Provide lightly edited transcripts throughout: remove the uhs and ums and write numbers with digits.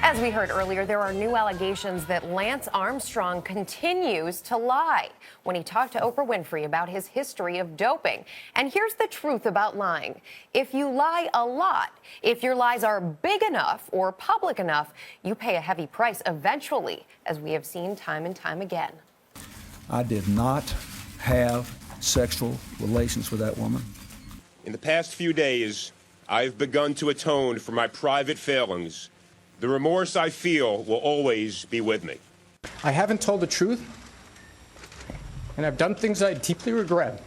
As we heard earlier, there are new allegations that Lance Armstrong continues to lie when he talked to Oprah Winfrey about his history of doping. And here's the truth about lying. If you lie a lot, if your lies are big enough or public enough, you pay a heavy price eventually, as we have seen time and time again. I did not have sexual relations with that woman. In the past few days, I've begun to atone for my private failings. The remorse I feel will always be with me. I haven't told the truth, and I've done things I deeply regret.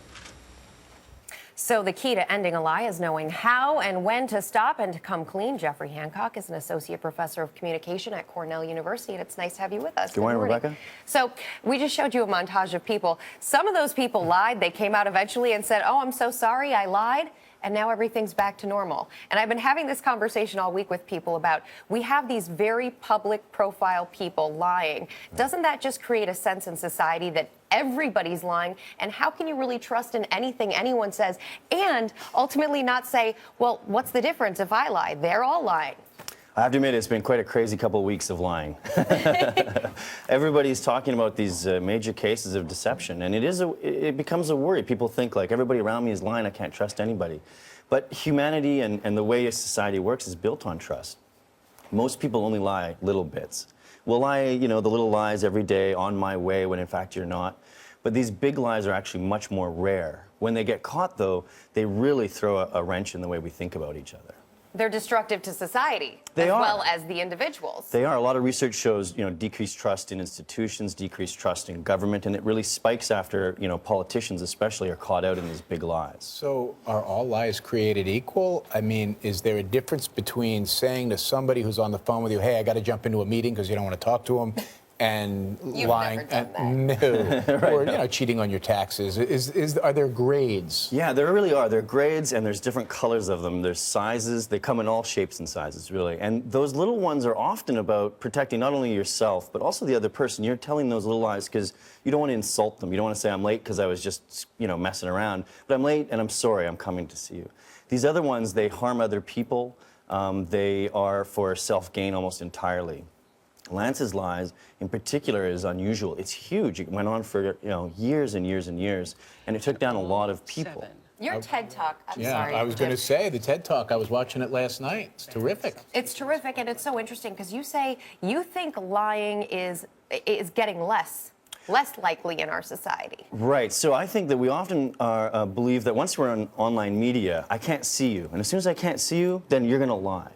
So the key to ending a lie is knowing how and when to stop and to come clean. Jeffrey Hancock is an associate professor of communication at Cornell University, and it's nice to have you with us. Good morning, Rebecca. So we just showed you a montage of people. Some of those people lied. They came out eventually and said, "Oh, I'm so sorry, I lied." And now everything's back to normal. And I've been having this conversation all week with people about, we have these very public profile people lying. Doesn't that just create a sense in society that everybody's lying? And how can you really trust in anything anyone says? And ultimately not say, well, what's the difference if I lie? They're all lying. I have to admit, it's been quite a crazy couple of weeks of lying. Everybody's talking about these major cases of deception, and it becomes a worry. People think, like, everybody around me is lying, I can't trust anybody. But humanity and the way society works is built on trust. Most people only lie little bits. We'll lie, the little lies every day, on my way, when in fact you're not. But these big lies are actually much more rare. When they get caught, though, they really throw a wrench in the way we think about each other. They're destructive to society as well as the individuals. They are. A lot of research shows, decreased trust in institutions, decreased trust in government, and it really spikes after, politicians especially are caught out in these big lies. So are all lies created equal? I mean, is there a difference between saying to somebody who's on the phone with you, hey, I got to jump into a meeting because you don't want to talk to them, and You've lying? never done that. No. Right, Or, cheating on your taxes. Are there grades? Yeah, there really are. There are grades, and there's different colors of them. There's sizes. They come in all shapes and sizes, really. And those little ones are often about protecting not only yourself, but also the other person. You're telling those little lies because you don't want to insult them. You don't want to say, I'm late because I was just, messing around. But I'm late, and I'm sorry, I'm coming to see you. These other ones, they harm other people. They are for self-gain almost entirely. Lance's lies, in particular, is unusual. It's huge. It went on for years and years and years, and it took down a lot of people. Your TED Talk, I'm Yeah, sorry. I was going to say, the TED Talk, I was watching it last night. It's terrific. It's terrific, and it's so interesting because you say you think lying is getting less likely in our society. Right. So I think that we often believe that once we're on online media, I can't see you. And as soon as I can't see you, then you're going to lie.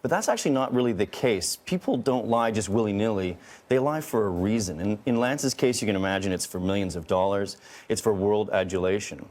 But that's actually not really the case. People don't lie just willy-nilly. They lie for a reason. And in Lance's case, you can imagine it's for millions of dollars. It's for world adulation.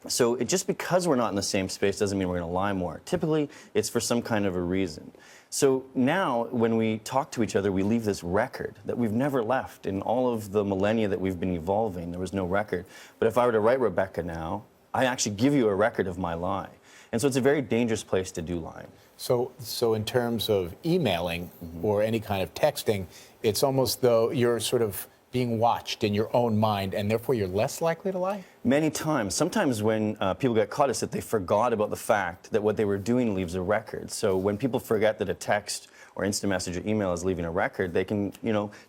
So just because we're not in the same space doesn't mean we're going to lie more. Typically, it's for some kind of a reason. So now, when we talk to each other, we leave this record that we've never left. In all of the millennia that we've been evolving, there was no record. But if I were to write Rebecca now, I actually give you a record of my lie. And so it's a very dangerous place to do lying. So in terms of emailing or any kind of texting, it's almost though you're sort of being watched in your own mind, and therefore you're less likely to lie? Many times. Sometimes when people get caught, it's that they forgot about the fact that what they were doing leaves a record. So when people forget that a text or instant message or email is leaving a record, they can,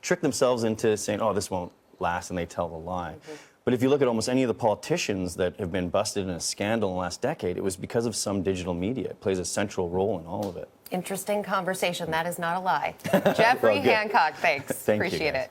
trick themselves into saying, oh, this won't last, and they tell the lie. But if you look at almost any of the politicians that have been busted in a scandal in the last decade, it was because of some digital media. It plays a central role in all of it. Interesting conversation. That is not a lie. Jeffrey Hancock, thanks. Thank you, Appreciate guys. it.